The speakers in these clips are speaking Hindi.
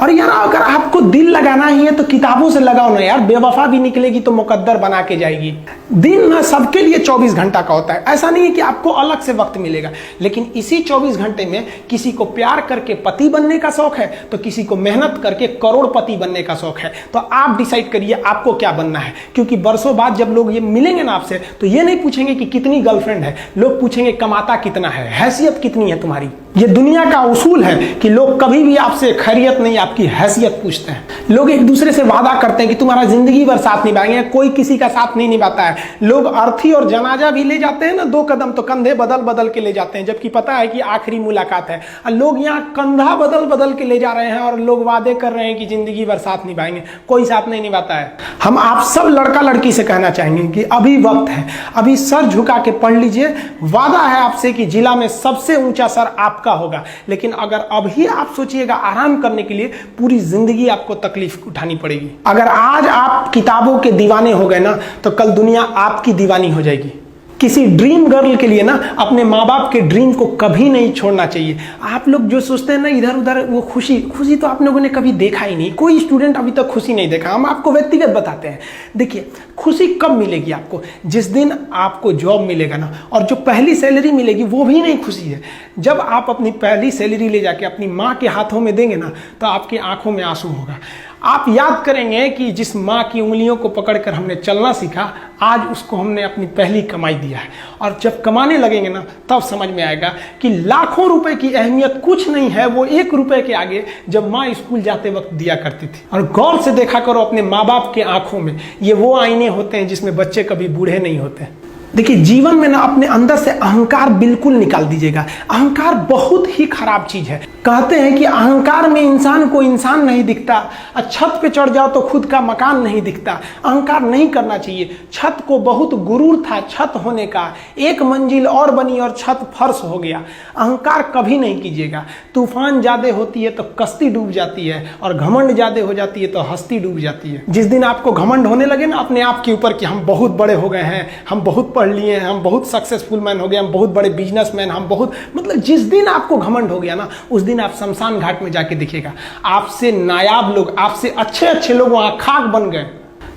और यार अगर आपको दिल लगाना ही है तो किताबों से लगाओ ना यार, बेवफा भी निकलेगी तो मुकद्दर बना के जाएगी। दिन ना सबके लिए 24 घंटा का होता है, ऐसा नहीं है कि आपको अलग से वक्त मिलेगा, लेकिन इसी 24 घंटे में किसी को प्यार करके पति बनने का शौक है तो किसी को मेहनत करके करोड़पति बनने का शौक है। तो आप डिसाइड करिए आपको क्या बनना है, क्योंकि बरसों बाद जब लोग ये मिलेंगे ना आपसे तो ये नहीं पूछेंगे कि कितनी गर्लफ्रेंड है, लोग पूछेंगे कमाता कितना है, हैसियत कितनी है तुम्हारी। ये दुनिया का उसूल है कि लोग कभी भी आपसे खैरियत नहीं आपकी हैसियत पूछते हैं। लोग एक दूसरे से वादा करते हैं कि तुम्हारा जिंदगी भर साथ निभाएंगे, कोई किसी का साथ नहीं निभाता है। लोग अर्थी और जनाजा भी ले जाते हैं ना 2 कदम तो कंधे बदल बदल के ले जाते हैं, जबकि पता है कि आखिरी मुलाकात है। और लोग यहाँ कंधा बदल बदल के ले जा रहे हैं और लोग वादे कर रहे हैं कि जिंदगी भर साथ निभाएंगे, कोई साथ नहीं निभाता है। हम आप सब लड़का लड़की से कहना चाहेंगे कि अभी वक्त है, अभी सर झुका के पढ़ लीजिए। वादा है आपसे कि जिला में सबसे ऊंचा सर आपका होगा, लेकिन अगर अभी आप सोचिएगा आराम करने के लिए पूरी जिंदगी आपको तकलीफ उठानी पड़ेगी। अगर आज आप किताबों के दीवाने हो गए ना तो कल दुनिया आपकी दीवानी हो जाएगी। किसी ड्रीम गर्ल के लिए ना अपने माँ बाप के ड्रीम को कभी नहीं छोड़ना चाहिए। आप लोग जो सोचते हैं ना इधर उधर, वो खुशी तो आप लोगों ने कभी देखा ही नहीं। कोई स्टूडेंट अभी तक खुशी नहीं देखा। हम आपको व्यक्तिगत बताते हैं। देखिए खुशी कब मिलेगी आपको, जिस दिन आपको जॉब मिलेगा ना, और जो पहली सैलरी मिलेगी वो भी नहीं खुशी है। जब आप अपनी पहली सैलरी ले जाके अपनी माँ के हाथों में देंगे ना तो आपकी आंखों में आंसू होगा। आप याद करेंगे कि जिस माँ की उंगलियों को पकड़कर हमने चलना सीखा, आज उसको हमने अपनी पहली कमाई दिया है। और जब कमाने लगेंगे ना तब समझ में आएगा कि लाखों रुपए की अहमियत कुछ नहीं है, वो 1 रुपए के आगे जब माँ स्कूल जाते वक्त दिया करती थी। और गौर से देखा करो अपने माँ बाप के आंखों में, ये वो आईने होते हैं जिसमें बच्चे कभी बूढ़े नहीं होते। देखिए जीवन में ना अपने अंदर से अहंकार बिल्कुल निकाल दीजिएगा। अहंकार बहुत ही खराब चीज है। कहते हैं कि अहंकार में इंसान को इंसान नहीं दिखता, छत पे चढ़ जाओ तो खुद का मकान नहीं दिखता। अहंकार नहीं करना चाहिए। छत को बहुत गुरूर था छत होने का, 1 मंजिल और बनी और छत फर्श हो गया। अहंकार कभी नहीं कीजिएगा। तूफान ज्यादा होती है तो कश्ती डूब जाती है, और घमंड ज्यादा हो जाती है तो हस्ती डूब जाती है। जिस दिन आपको घमंड होने लगे ना अपने आप के ऊपर कि हम बहुत बड़े हो गए हैं, हम बहुत पढ़ लिए हैं, हम बहुत सक्सेसफुल मैन हो गए, हम बहुत बड़े बिजनेसमैन, हम बहुत, मतलब जिस दिन आपको घमंड हो गया ना उस दिन आप शमशान घाट में जाके देखिएगा आपसे नायाब लोग, आपसे अच्छे लोग वहां खाक बन गए।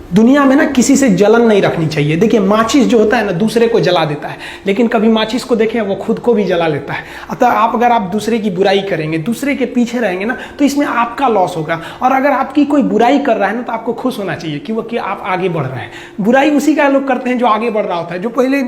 दुनिया में ना किसी से जलन नहीं रखनी चाहिए। देखिए माचिस जो होता है ना दूसरे को जला देता है, लेकिन कभी माचिस को देखें वो खुद को भी जला लेता है। अतः अगर आप दूसरे की बुराई करेंगे, दूसरे के पीछे रहेंगे ना तो इसमें आपका लॉस होगा। और अगर आपकी कोई बुराई कर रहा है ना तो आपको खुश होना चाहिए कि आप आगे बढ़ रहे हैं। बुराई उसी का लोग करते हैं जो आगे बढ़ रहा होता है, जो पहले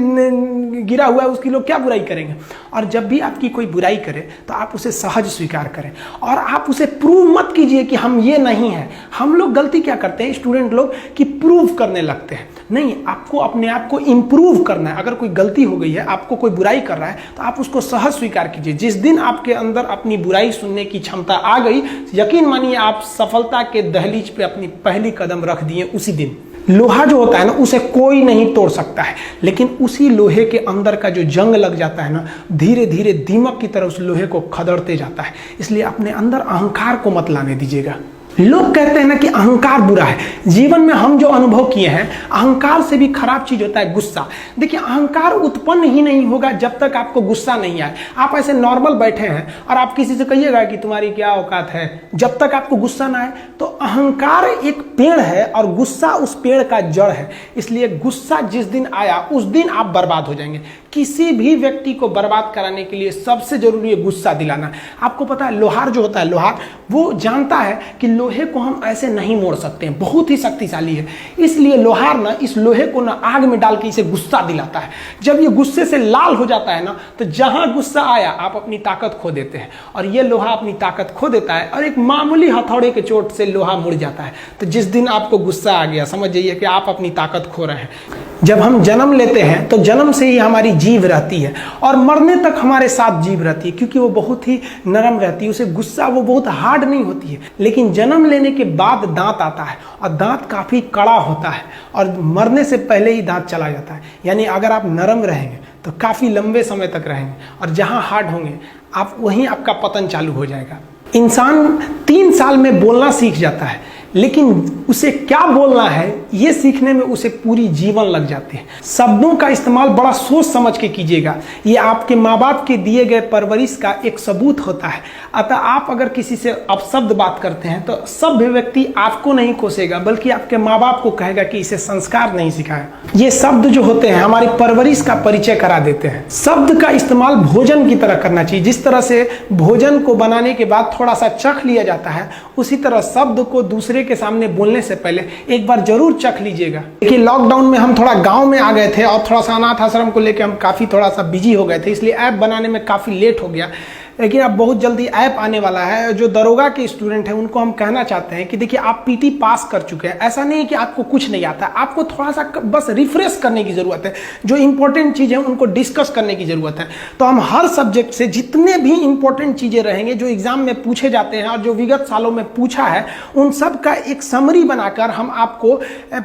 गिरा हुआ है उसकी लोग क्या बुराई करेंगे। और जब भी आपकी कोई बुराई करे तो आप उसे सहज स्वीकार करें, और आप उसे प्रूव मत कीजिए कि हम ये नहीं है। हम लोग गलती क्या करते हैं स्टूडेंट लोग कि प्रूव करने लगते हैं। नहीं, आपको अपने आप को इंप्रूव करना है। अगर कोई गलती हो गई है, आपको कोई बुराई कर रहा है तो आप उसको सहज स्वीकार कीजिए। जिस दिन आपके अंदर अपनी बुराई सुनने की क्षमता आ गई, यकीन मानिए आप सफलता के दहलीज पे अपनी पहली कदम रख दिए उसी दिन। लोहा जो होता है ना उसे कोई नहीं तोड़ सकता है, लेकिन उसी लोहे के अंदर का जो जंग लग जाता है ना, धीरे धीरे दीमक की तरह उस लोहे को खदड़ते जाता है। इसलिए अपने अंदर अहंकार को मत लाने दीजिएगा। लोग कहते हैं ना कि अहंकार बुरा है। जीवन में हम जो अनुभव किए हैं, अहंकार से भी खराब चीज होता है गुस्सा। देखिए अहंकार उत्पन्न ही नहीं होगा जब तक आपको गुस्सा नहीं आए। आप ऐसे नॉर्मल बैठे हैं और आप किसी से कहिएगा कि तुम्हारी क्या औकात है, जब तक आपको गुस्सा ना आए। तो अहंकार एक पेड़ है और गुस्सा उस पेड़ का जड़ है। इसलिए गुस्सा जिस दिन आया उस दिन आप बर्बाद हो जाएंगे। किसी भी व्यक्ति को बर्बाद कराने के लिए सबसे जरूरी है गुस्सा दिलाना। आपको पता है लोहार जो होता है, लोहार वो जानता है कि लोहे को हम ऐसे नहीं मोड़ सकते हैं, बहुत ही शक्तिशाली है। इसलिए लोहार ना इस लोहे को ना आग में डाल के इसे गुस्सा दिलाता है। जब ये गुस्से से लाल हो जाता है ना तो जहां गुस्सा आया आप अपनी ताकत खो देते हैं, और ये लोहा अपनी ताकत खो देता है और एक मामूली हथौड़े के चोट से लोहा मुड़ जाता है। तो जिस दिन आपको गुस्सा आ गया समझ जाइए कि आप अपनी ताकत खो रहे हैं। जब हम जन्म लेते हैं तो जन्म से ही हमारी जीभ रहती है और मरने तक हमारे साथ जीभ रहती है, क्योंकि वो बहुत ही नरम रहती है। उसे गुस्सा वो बहुत हार्ड नहीं होती है। लेकिन जन्म लेने के बाद दांत आता है और दांत काफी कड़ा होता है, और मरने से पहले ही दांत चला जाता है। यानी अगर आप नरम रहेंगे तो काफी लंबे समय तक रहेंगे, और जहां हार्ड होंगे आप वहीं आपका पतन चालू हो जाएगा। इंसान 3 साल में बोलना सीख जाता है, लेकिन उसे क्या बोलना है ये सीखने में उसे पूरी जीवन लग जाते हैं। शब्दों का इस्तेमाल बड़ा सोच समझ के कीजिएगा, ये आपके माँ बाप के दिए गए परवरिश का एक सबूत होता है। अतः आप अगर किसी से अपशब्द बात करते हैं तो सभ्य व्यक्ति आपको नहीं कोसेगा, बल्कि आपके माँ बाप को कहेगा कि इसे संस्कार नहीं सिखाया। ये शब्द जो होते हैं हमारी परवरिश का परिचय करा देते हैं। शब्द का इस्तेमाल भोजन की तरह करना चाहिए। जिस तरह से भोजन को बनाने के बाद थोड़ा सा चख लिया जाता है, उसी तरह शब्द को दूसरे के सामने बोलने से पहले एक बार जरूर चख लीजिएगा। देखिए, लॉकडाउन में हम थोड़ा गांव में आ गए थे और थोड़ा सा अनाथ आश्रम को लेकर हम काफी थोड़ा सा बिजी हो गए थे, इसलिए ऐप बनाने में काफी लेट हो गया। लेकिन अब बहुत जल्दी ऐप आने वाला है। जो दरोगा के स्टूडेंट हैं उनको हम कहना चाहते हैं कि देखिए, आप पीटी पास कर चुके हैं, ऐसा नहीं है कि आपको कुछ नहीं आता, आपको थोड़ा सा बस रिफ्रेश करने की जरूरत है। जो इंपॉर्टेंट चीज़ है उनको डिस्कस करने की जरूरत है। तो हम हर सब्जेक्ट से जितने भी इंपॉर्टेंट चीज़ें रहेंगे जो एग्जाम में पूछे जाते हैं और जो विगत सालों में पूछा है, उन सब का एक समरी बनाकर हम आपको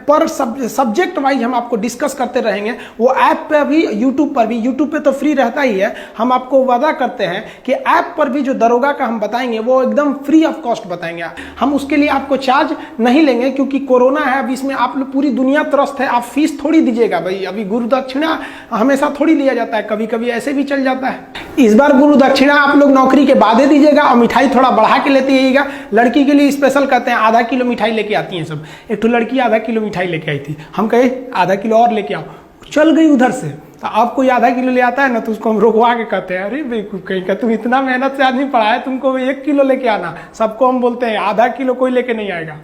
पर सब्जेक्ट वाइज हम आपको डिस्कस करते रहेंगे। वो ऐप पे भी, यूट्यूब पर भी, यूट्यूब पे तो फ्री रहता ही है। हम आपको वादा करते हैं कि ऐप पर भी जो दरोगा का हम बताएंगे वो एकदम फ्री ऑफ कॉस्ट बताएंगे। हम उसके लिए आपको चार्ज नहीं लेंगे, क्योंकि कोरोना है, अभी इसमें आप पूरी दुनिया त्रस्त है। आप फीस थोड़ी दीजिएगा भाई, अभी गुरु दक्षिणा हमेशा थोड़ी लिया जाता है, कभी कभी ऐसे भी चल जाता है। इस बार गुरु दक्षिणा आप लोग नौकरी के बाद दीजिएगा और मिठाई थोड़ा बढ़ा के लेते आइएगा। लड़की के लिए स्पेशल कहते हैं, आधा किलो मिठाई लेके आती हैं सब। एक तो लड़की आधा किलो मिठाई लेके आई थी, हम कहे आधा किलो और लेके आओ, चल गई उधर से। तो अब कोई आधा किलो ले आता है ना, तो उसको हम रोकवा के कहते हैं, अरे बेवकूफ कहीं का, तुम इतना मेहनत से आदमी पढ़ाया, तुमको 1 किलो लेके आना। सबको हम बोलते हैं आधा किलो कोई लेके नहीं आएगा।